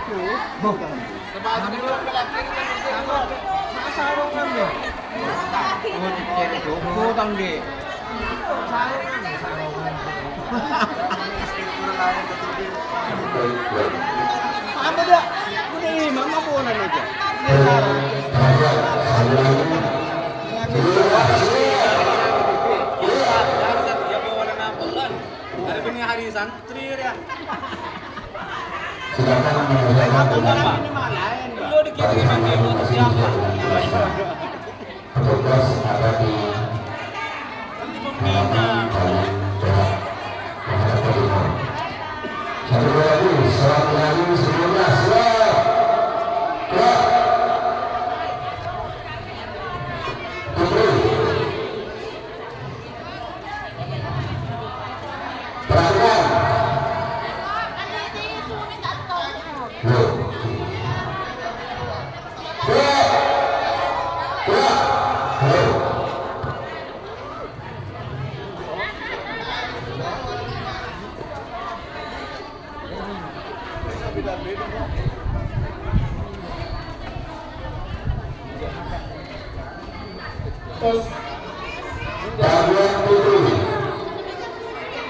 Apa dah? Ini mama bonan aja. Hari ini hari santri ya. Silakan menyelesaikan dengan petugas ada di halaman balik jalan menghadap ke timur. Satu lagi, sholat lagi sebelumnya siap. Gerak. Putri. Perhatikan. Loh. Gerak. Gerak. Halo. Bagian putri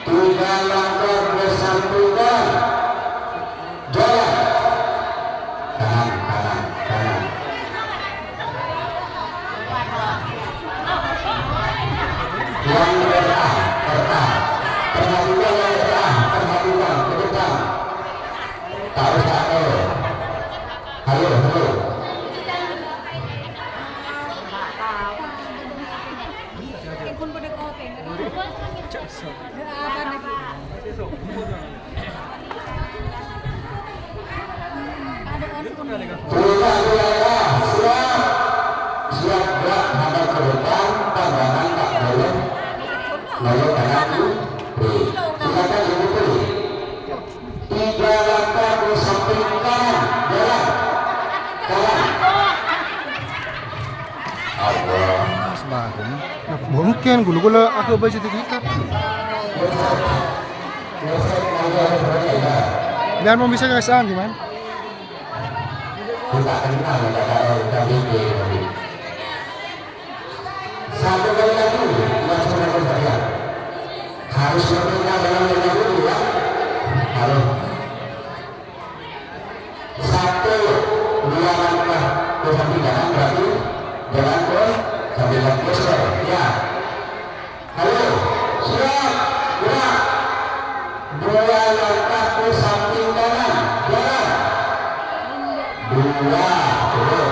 3 langkah bersambungan jalan kanan kanan kanan yang bertahan perhatikan yang bertahan perhatikan ke depan tak usah halo Perintah wilayah siap gerak hadap ke depan, pandangan tak boleh lalu kanan kiri. Silakan diikuti. 3 langkah ke samping kanan, jalan kanan. Allah. Sebagun. Mungkin gula-gula aku baca tiket. Dan mau bisa kesan gimana? Kita kenal kalau KBB. Satu kali lagi yang sudah berbayar harus berpindah dalam yang dulu ya. Harus 1, 2 langkah ke samping kanan berarti jalan ke samping kanan ya. Halo, siap, gerak. 2 langkah ke samping kanan, jalan. 2, turun.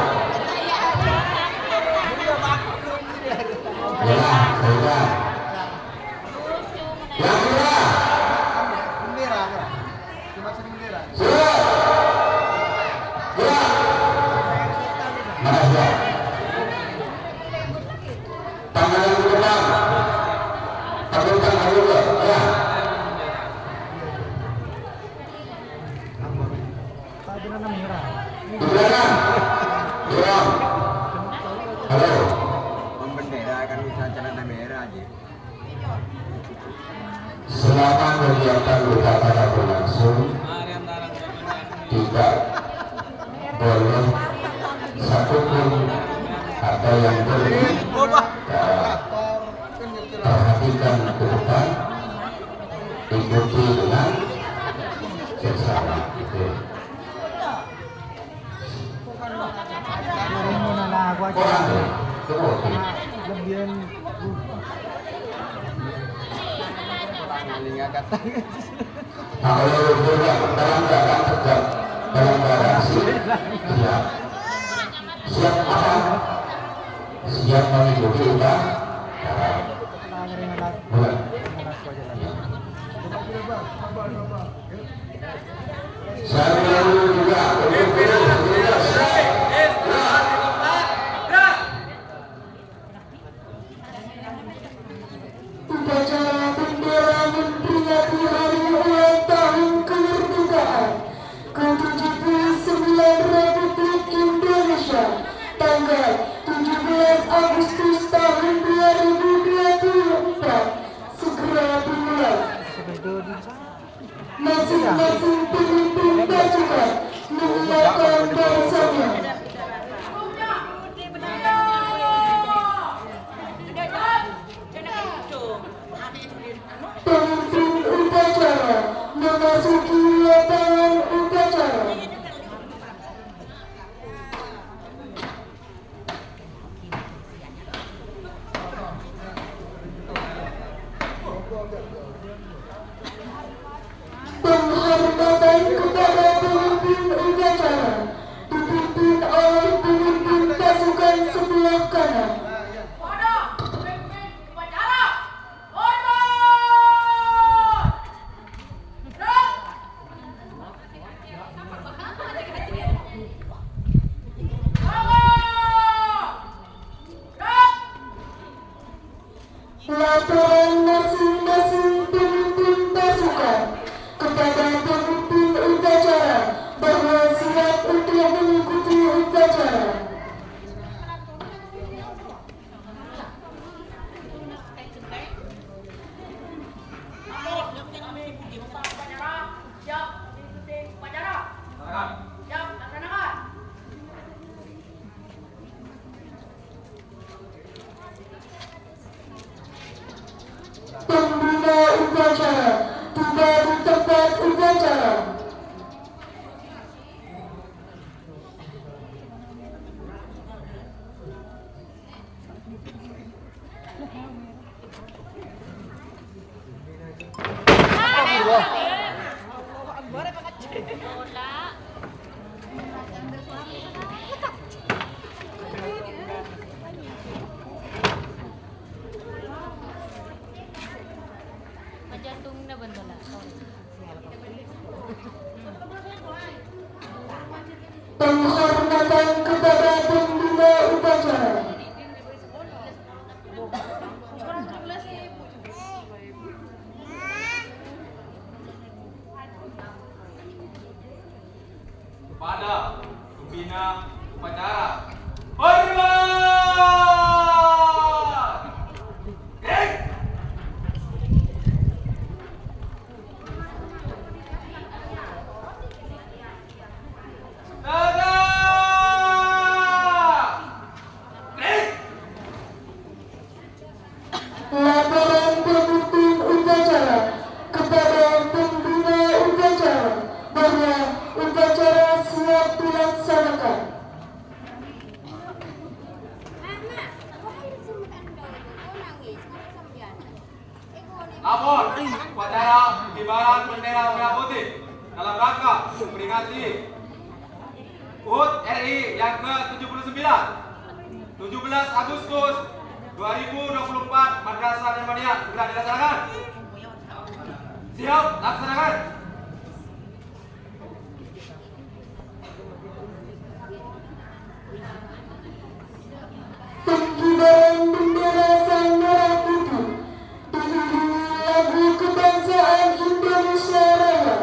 Jalan, jalan. Yang kedua. Siap. Gerak. Mana siap? Tangan yang ke depan. Tangan juga, ya. Halo. Membenderakan usaha celana merah aja. Selama kegiatan upacara berlangsung, tidak boleh satupun atau yang boleh perhatikan ke depan, ikuti dengan seksama. Kurang deh, Lebihan kalau juga dalam keadaan tegak, dalam keadaan siap, siap apa? Siap mengikuti upacara. Mulai. Saya juga upacara bendera memperingati hari ulang tahun kemerdekaan ke-79 Republik Indonesia tanggal 17 Agustus tahun 2024 segera dimulai. Masing-masing pemimpin pasukan mengingatkan barisannya. Pemimpin upacara memasuki lapangan upacara. Penghormatan kepada pemimpin upacara dipimpin oleh pemimpin pasukan sebelah kanan. Laporan masing-masing pemimpin pasukan kepada pemimpin upacara bahwa siap untuk mengikuti upacara. Pembina upacara tiba di tempat upacara. Jantung na bandola. Penghormatan kepada pembina upacara. Kepada pembina upacara, hormat! Laporan pemimpin upacara kepada pembina upacara bahwa upacara siap dilaksanakan. Lapor, upacara pengibaran bendera merah putih dalam rangka memperingati HUT RI yang ke-79 17 Agustus 2024 Madrasah Darmaniyah segera dilaksanakan. Siap, laksanakan. Pengibaran bendera sang merah putih diiringi lagu kebangsaan Indonesia Raya.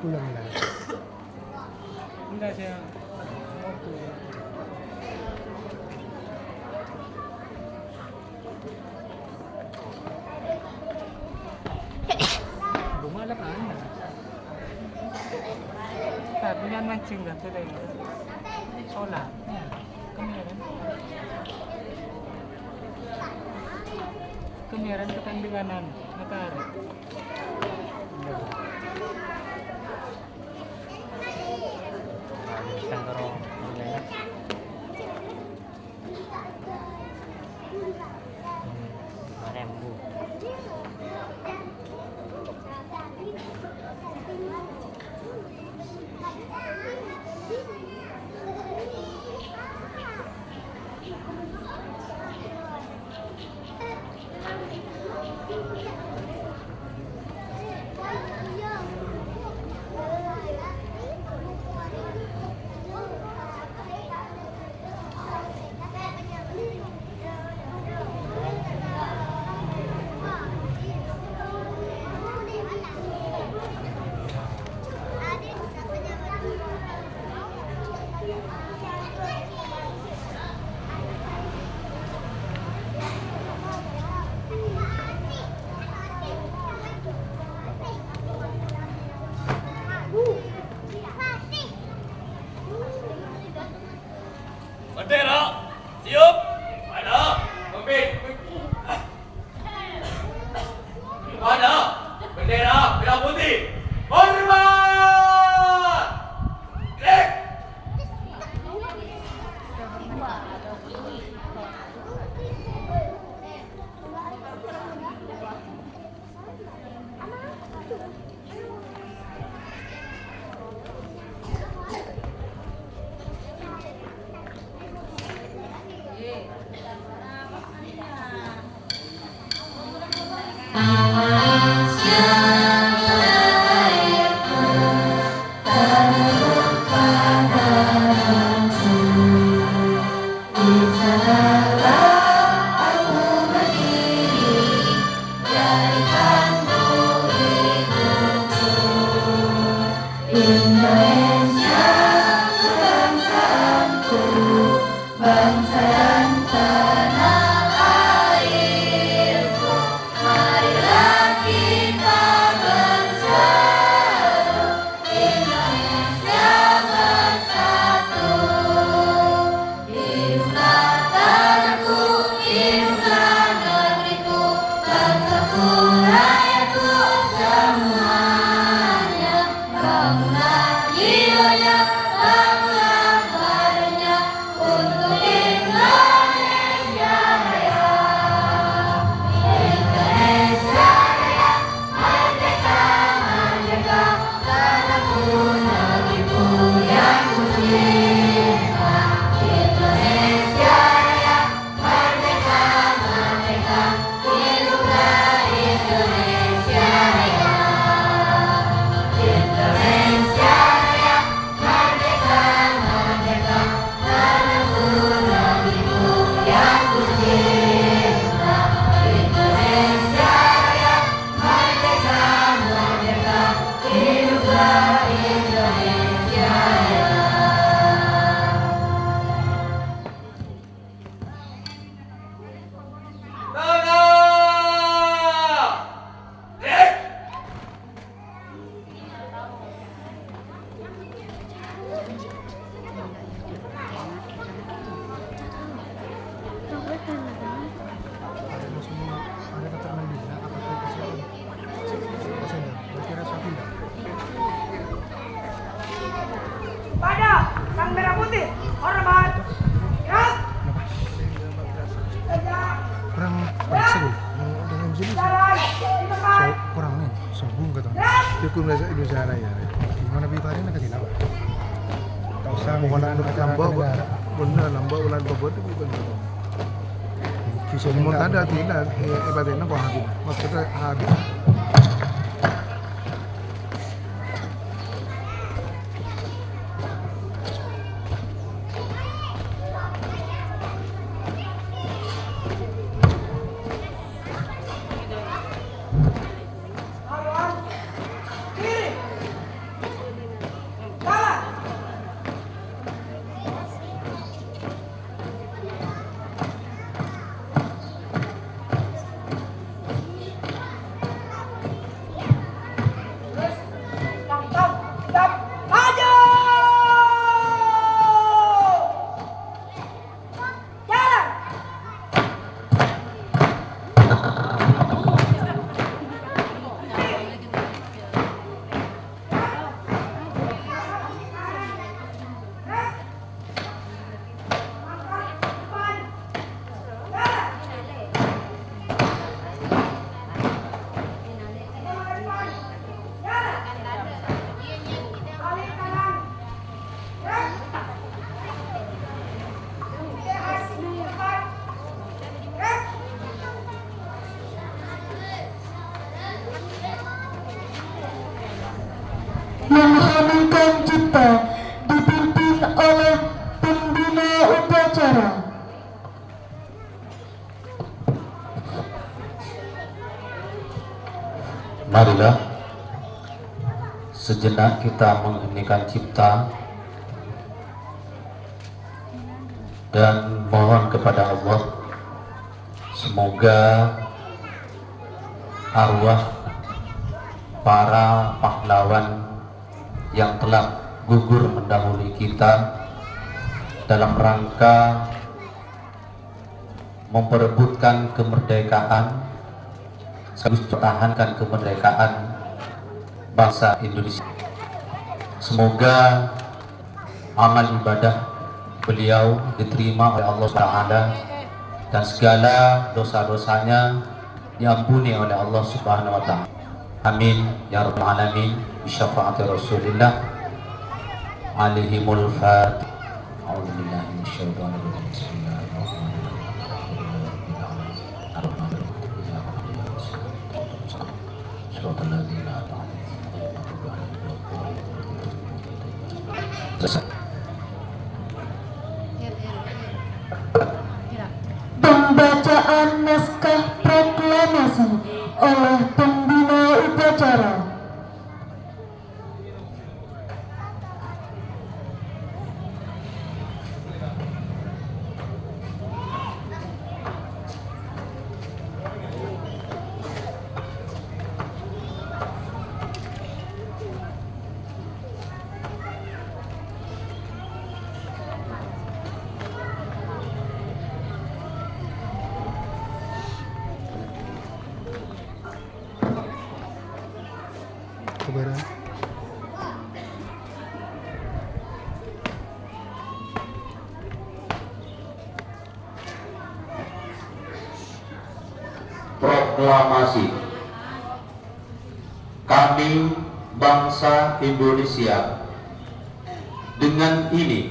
pulang lah. Enggak saya waktu. Bumalap Anda. Sabi niya mancing lang today. Sola. Kamiran. Kamiran ketandinganan. Natarik. Bendera, siap. Ada, pemimpin. Ada, bendera merah putih. Hormat. Gerak. Hukum dasar Indonesia Raya. Gimana bibarin nak tidak apa? Tak usah mohon lambau, benar lambau ulan bobot itu bukan itu. Kisah mohon tanda tidak, ibaratnya kau habis, maksudnya habis. Undang-Undang Cipta dipimpin oleh pembina upacara. Marilah sejenak kita mengheningkan cipta dan mohon kepada Allah semoga arwah para pahlawan yang telah gugur mendahului kita dalam rangka memperebutkan kemerdekaan sekaligus pertahankan kemerdekaan bangsa Indonesia. Semoga amal ibadah beliau diterima oleh Allah SWT dan segala dosa-dosanya diampuni oleh Allah Subhanahu wa taala. Amin ya rabbal alamin bi syafaati Rasulillah alaihimul fatih. A'udzubillahi minasyaitonir rajim. Pembacaan naskah proklamasi oleh pembina upacara. Keberan. Proklamasi. Kami bangsa Indonesia dengan ini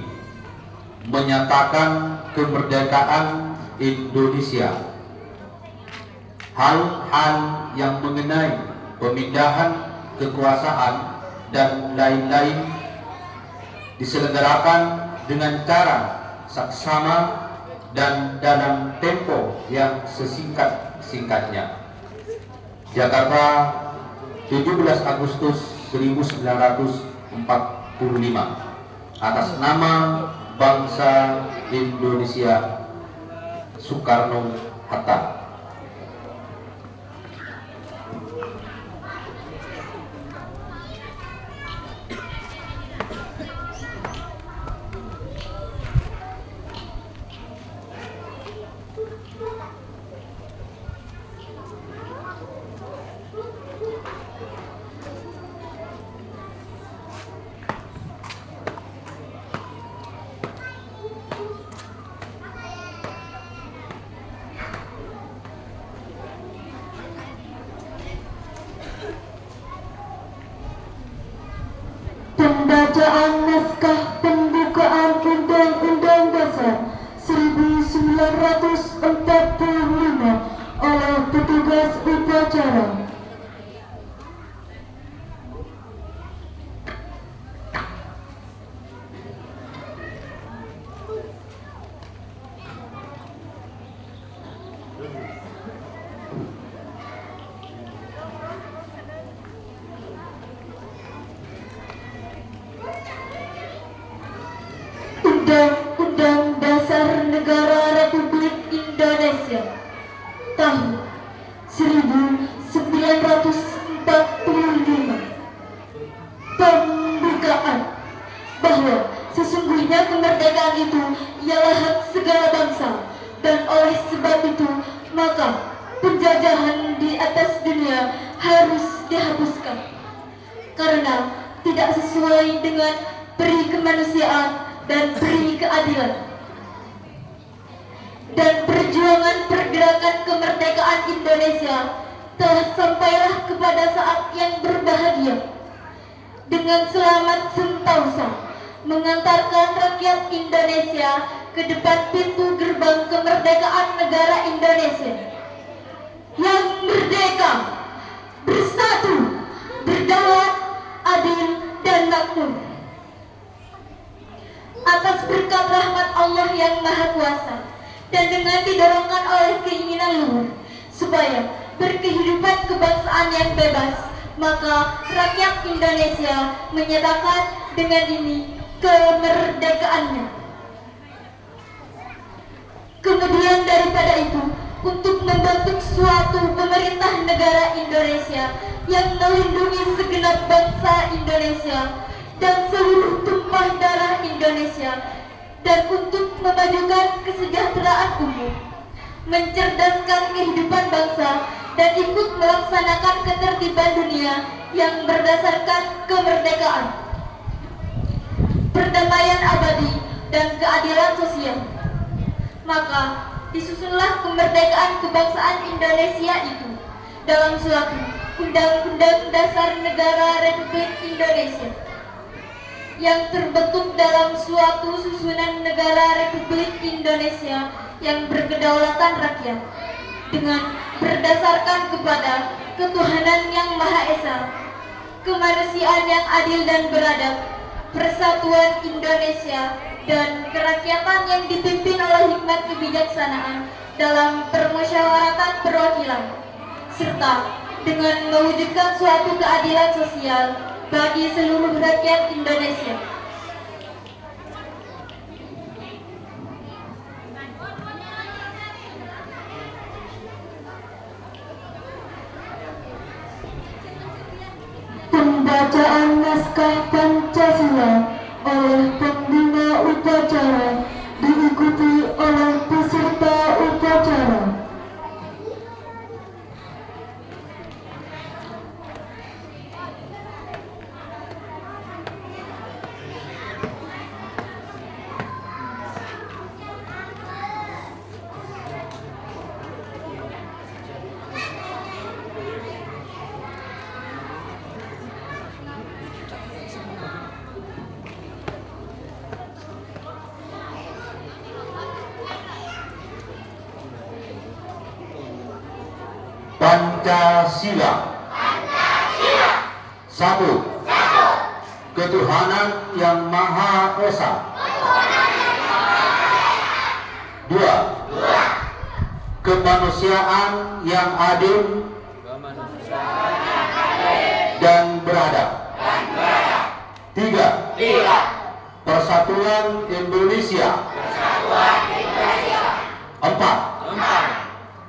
menyatakan kemerdekaan Indonesia. Hal-hal yang mengenai pemindahan kekuasaan dan lain-lain diselenggarakan dengan cara saksama dan dalam tempo yang sesingkat-singkatnya. Jakarta, 17 Agustus 1945, atas nama bangsa Indonesia, Soekarno-Hatta. Pembacaan naskah pembukaan Undang-Undang Dasar 1945 oleh petugas upacara. Undang-Undang Dasar Negara Republik Indonesia tahun 1945. Pembukaan bahwa sesungguhnya kemerdekaan itu ialah hak segala bangsa, dan oleh sebab itu maka penjajahan di atas dunia harus dihapuskan karena tidak sesuai dengan peri kemanusiaan dan peri keadilan. Dan perjuangan pergerakan kemerdekaan Indonesia telah sampailah kepada saat yang berbahagia dengan selamat sentosa mengantarkan rakyat Indonesia ke depan pintu gerbang kemerdekaan negara Indonesia yang merdeka, bersatu, berdaulat, adil, dan makmur. atas berkat rahmat Allah yang Maha Kuasa dan dengan didorongkan oleh keinginan luhur supaya berkehidupan kebangsaan yang bebas, maka rakyat Indonesia menyatakan dengan ini kemerdekaannya. Kemudian daripada itu, untuk membentuk suatu pemerintah negara Indonesia yang melindungi segenap bangsa Indonesia dan seluruh tumpah darah Indonesia, dan untuk memajukan kesejahteraan umum, mencerdaskan kehidupan bangsa, dan ikut melaksanakan ketertiban dunia yang berdasarkan kemerdekaan, perdamaian abadi, dan keadilan sosial. Maka disusunlah kemerdekaan kebangsaan Indonesia itu dalam suatu Undang-Undang Dasar Negara Republik Indonesia yang terbentuk dalam suatu susunan negara Republik Indonesia yang berkedaulatan rakyat dengan berdasarkan kepada ketuhanan yang Maha Esa, kemanusiaan yang adil dan beradab, persatuan Indonesia, dan kerakyatan yang dipimpin oleh hikmat kebijaksanaan dalam permusyawaratan perwakilan, serta dengan mewujudkan suatu keadilan sosial bagi seluruh rakyat Indonesia. Pembacaan naskah Pancasila oleh pembina upacara diikuti oleh peserta upacara. Pancasila. Satu. Ketuhanan yang Maha Esa. Dua. Kemanusiaan yang adil dan beradab. Tiga. Persatuan Indonesia. Empat.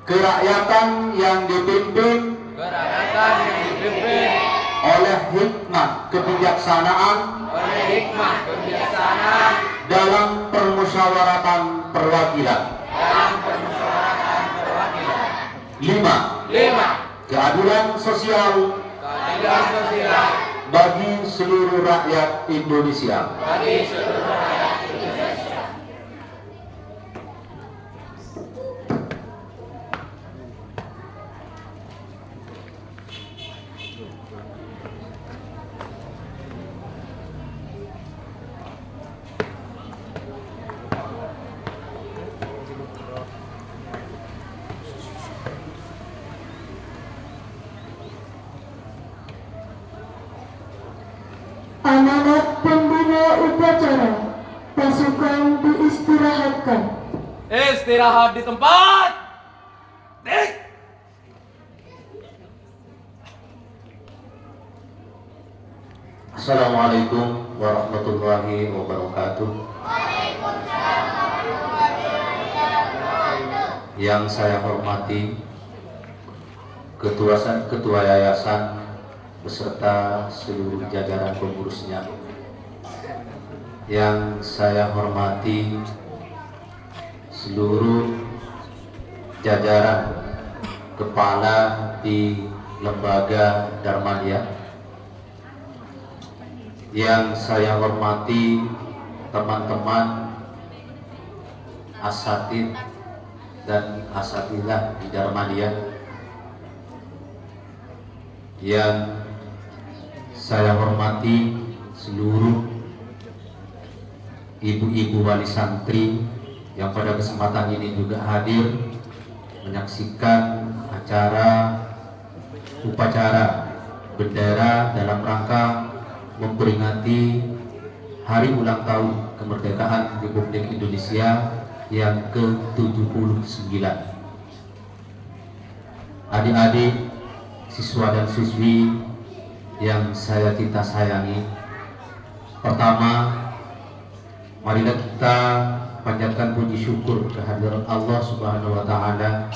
Kerakyatan yang dipimpin oleh hikmat kebijaksanaan dalam permusyawaratan perwakilan. 5. Keadilan sosial bagi seluruh rakyat Indonesia. Amanat pembina upacara, pasukan diistirahatkan. Istirahat di tempat. Assalamualaikum warahmatullahi wabarakatuh. Yang saya hormati Ketua Yayasan beserta seluruh jajaran pengurusnya. Yang saya hormati seluruh jajaran kepala di lembaga Dharmadya. Yang saya hormati teman-teman asatid dan asatidah di Dharmadya. Yang saya hormati seluruh ibu-ibu wali santri yang pada kesempatan ini juga hadir menyaksikan upacara bendera dalam rangka memperingati hari ulang tahun kemerdekaan Republik Indonesia yang ke-79. Adik-adik, siswa dan siswi yang kita sayangi, pertama, marilah kita panjatkan puji syukur kehadirat Allah Subhanahu wa taala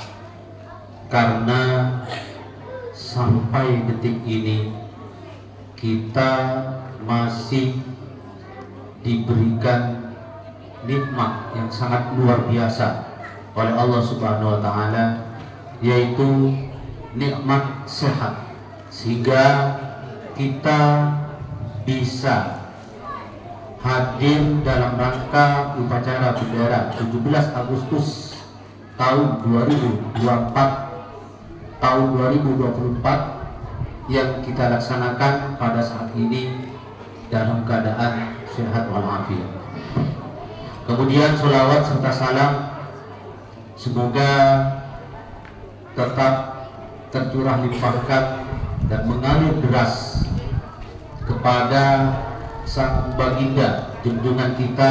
karena sampai detik ini kita masih diberikan nikmat yang sangat luar biasa oleh Allah Subhanahu wa taala, yaitu nikmat sehat, sehingga kita bisa hadir dalam rangka upacara bendera 17 Agustus tahun 2024 tahun 2024 yang kita laksanakan pada saat ini dalam keadaan sehat walafiat. Kemudian sholawat serta salam semoga tetap tercurah limpahkan dan mengalir deras kepada sang baginda junjungan kita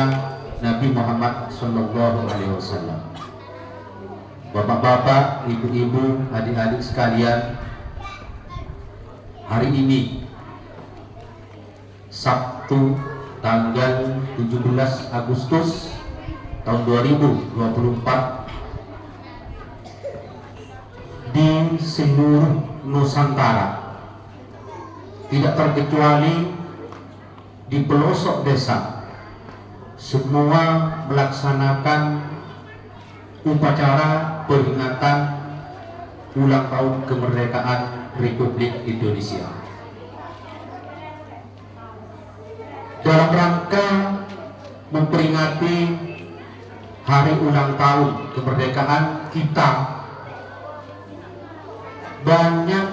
Nabi Muhammad SAW. Bapak-bapak, ibu-ibu, adik-adik sekalian, hari ini Sabtu tanggal 17 Agustus tahun 2024 di seluruh Nusantara, tidak terkecuali di pelosok desa, semua melaksanakan upacara peringatan ulang tahun kemerdekaan Republik Indonesia. Dalam rangka memperingati hari ulang tahun kemerdekaan kita, banyak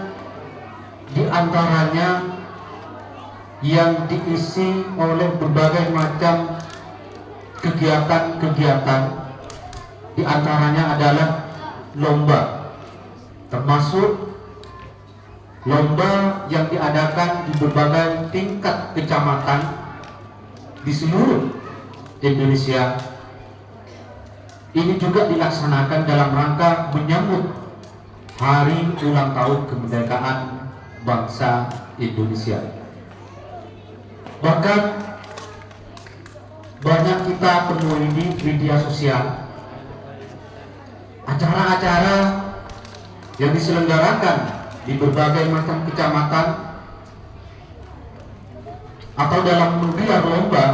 di antaranya yang diisi oleh berbagai macam kegiatan-kegiatan, di antaranya adalah lomba, termasuk lomba yang diadakan di berbagai tingkat kecamatan di seluruh Indonesia. Ini juga dilaksanakan dalam rangka menyambut hari ulang tahun kemerdekaan bangsa Indonesia. Bahkan banyak kita temui di media sosial acara-acara yang diselenggarakan di berbagai macam kecamatan atau dalam menggelar lomba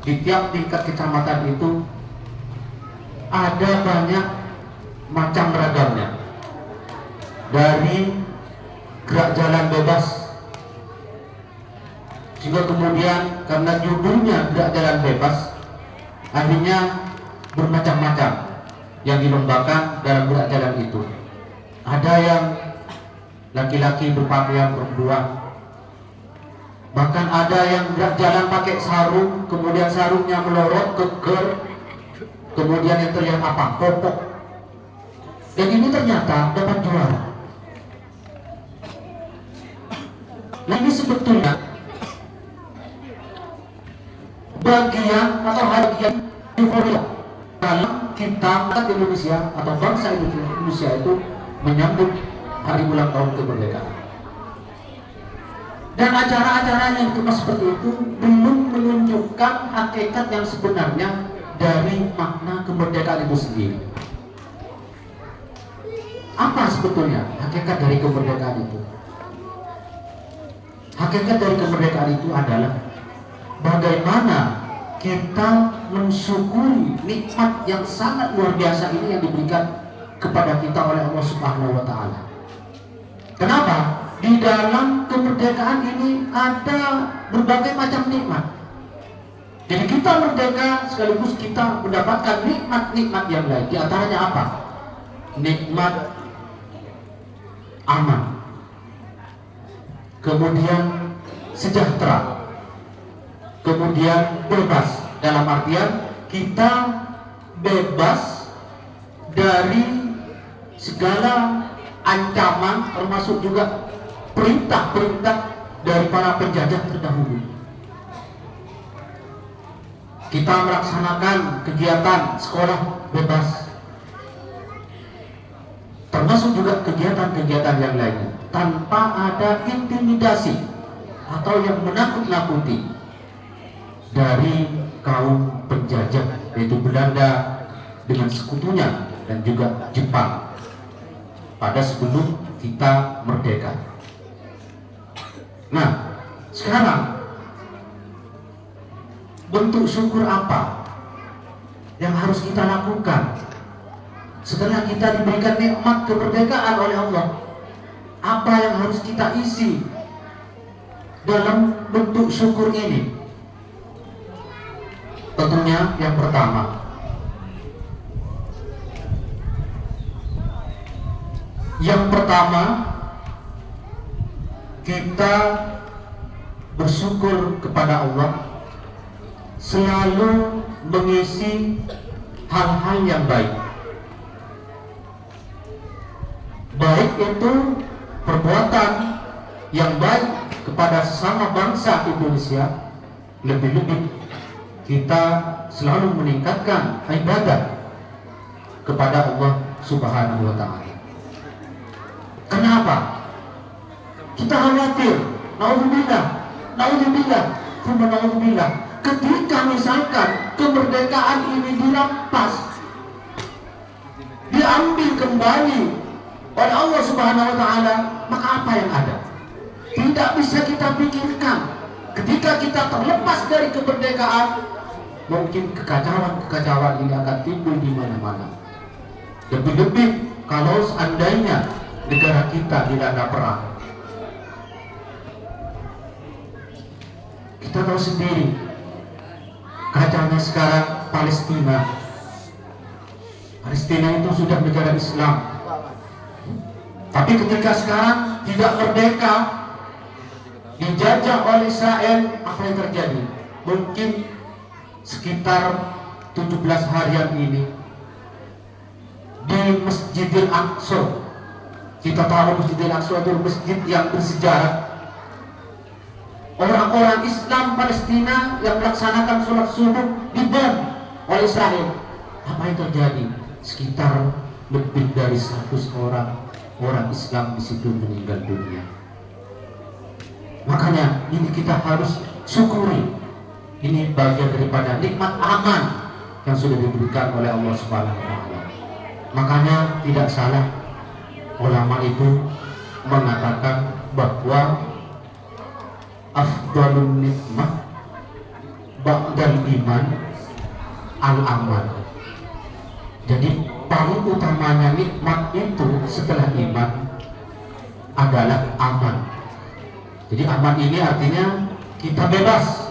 di tiap tingkat kecamatan itu ada banyak macam ragamnya, dari gerak jalan bebas, sehingga kemudian karena judulnya gerak jalan bebas, akhirnya bermacam-macam yang dilombakan dalam gerak jalan itu. Ada yang laki-laki berpakaian perempuan, bahkan ada yang gerak jalan pakai sarung, kemudian sarungnya melorot ke ger, kemudian yang terlihat apa? Popok. Dan ini ternyata dapat juara. Nah, ini sebetulnya bagian atau bagian euforia dalam kita Indonesia atau bangsa Indonesia itu menyambut hari ulang tahun kemerdekaan. Dan acara-acara yang cuma seperti itu belum menunjukkan hakikat yang sebenarnya dari makna kemerdekaan itu sendiri. Apa sebetulnya hakikat dari kemerdekaan itu? Hakikat dari kemerdekaan itu adalah bagaimana kita mensyukuri nikmat yang sangat luar biasa ini yang diberikan kepada kita oleh Allah Subhanahu wa taala. Kenapa? Di dalam kemerdekaan ini ada berbagai macam nikmat. Jadi kita merdeka sekaligus kita mendapatkan nikmat-nikmat yang lain. Di antaranya apa? Nikmat aman, kemudian sejahtera, kemudian bebas. Dalam artian kita bebas dari segala ancaman, termasuk juga perintah-perintah dari para penjajah terdahulu. kita melaksanakan kegiatan sekolah bebas, termasuk juga kegiatan-kegiatan yang lainnya, tanpa ada intimidasi atau yang menakut-nakuti dari kaum penjajah, yaitu Belanda dengan sekutunya dan juga Jepang pada sebelum kita merdeka. Nah, sekarang bentuk syukur apa yang harus kita lakukan setelah kita diberikan nikmat kemerdekaan oleh Allah? Apa yang harus kita isi dalam bentuk syukur ini? Tentunya yang pertama, kita bersyukur kepada Allah selalu mengisi hal-hal yang baik, baik itu perbuatan yang baik kepada sesama bangsa Indonesia. Lebih-lebih kita selalu meningkatkan ibadah kepada Allah Subhanahu wa Ta'ala. Kenapa? Kita khawatir, naudzubillah, ketika misalkan kemerdekaan ini dirampas, diambil kembali oleh Allah Subhanahu wa Ta'ala, maka apa yang ada? Tidak bisa kita pikirkan. Ketika kita terlepas dari kemerdekaan, mungkin kekacauan ini akan timbul di mana-mana. Lebih-lebih kalau seandainya negara kita dilanda perang. Kita tahu sendiri kacaunya sekarang Palestina itu sudah negara Islam, tapi ketika sekarang tidak merdeka, dijajah oleh Israel, apa yang terjadi? Mungkin sekitar 17 harian ini di Masjidil Aqsa. Kita tahu Masjidil Aqsa itu masjid yang bersejarah. Orang-orang Islam Palestina yang melaksanakan sholat subuh dibom oleh Israel. Apa yang terjadi? Sekitar lebih dari 100 orang Islam di situ meninggal dunia. Makanya ini kita harus syukuri. Ini bagian daripada nikmat aman yang sudah diberikan oleh Allah Subhanahu wa Ta'ala. Makanya tidak salah ulama itu mengatakan bahwa afdalun nikmah ba'dal iman al-aman. Jadi paling utamanya nikmat itu setelah iman adalah aman. Jadi aman ini artinya kita bebas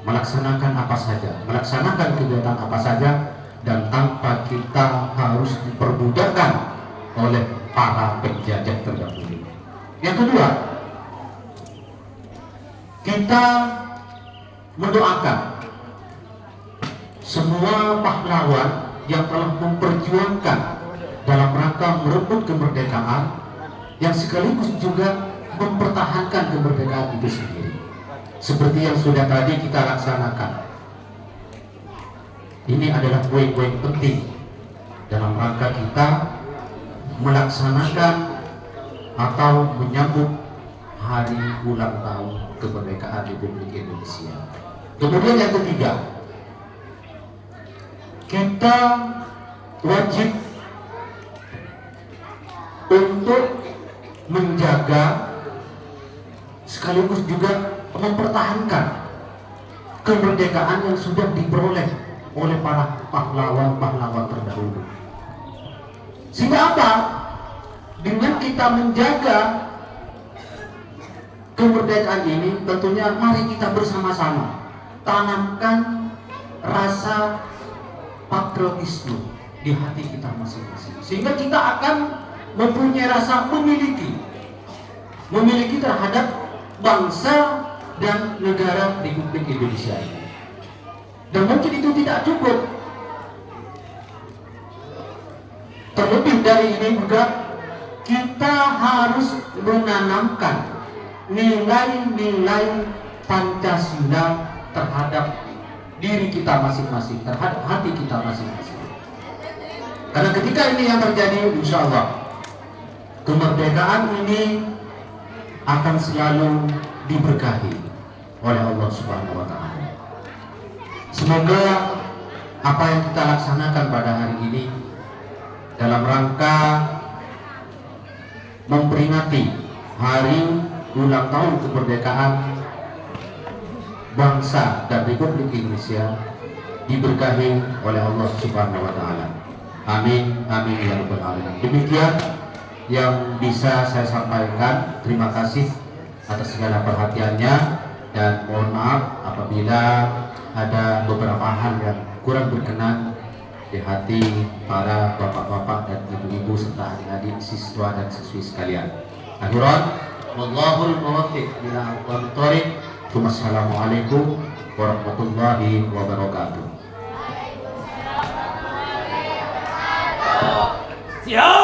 melaksanakan apa saja, melaksanakan kegiatan apa saja, dan tanpa kita harus diperbudakkan oleh para penjajah terdahulu. Yang kedua, kita mendoakan semua pahlawan yang telah memperjuangkan dalam rangka merebut kemerdekaan, yang sekaligus juga mempertahankan kemerdekaan itu sendiri. Seperti yang sudah tadi kita laksanakan. Ini adalah poin-poin penting dalam rangka kita melaksanakan atau menyambut hari ulang tahun kemerdekaan Republik Indonesia. Kemudian yang ketiga, kita wajib untuk menjaga sekaligus juga mempertahankan kemerdekaan yang sudah diperoleh oleh para pahlawan-pahlawan terdahulu. Sehingga apa? Dengan kita menjaga kemerdekaan ini, tentunya mari kita bersama-sama tanamkan rasa patriotisme di hati kita masing-masing, sehingga kita akan mempunyai rasa memiliki terhadap bangsa dan negara Republik Indonesia ini. Dan mungkin itu tidak cukup. Terlebih dari ini juga kita harus menanamkan nilai-nilai Pancasila terhadap diri kita masing-masing, terhadap hati kita masing-masing. Karena ketika ini yang terjadi, insya Allah kemerdekaan ini akan selalu diberkahi oleh Allah Subhanahu wa Ta'ala. Semoga apa yang kita laksanakan pada hari ini dalam rangka memperingati hari ulang tahun kemerdekaan bangsa dan Republik Indonesia diberkahi oleh Allah Subhanahu wa Ta'ala. Amin, amin ya rabbal alamin. Demikian yang bisa saya sampaikan. Terima kasih atas segala perhatiannya dan mohon maaf apabila ada beberapa hal yang kurang berkenan di hati para bapak-bapak dan ibu-ibu serta adik-adik siswa dan siswi sekalian. Akhiran, wallahul muwaffiq ila aqwamit thoriq. Wassalamualaikum warahmatullahi wabarakatuh. Siap!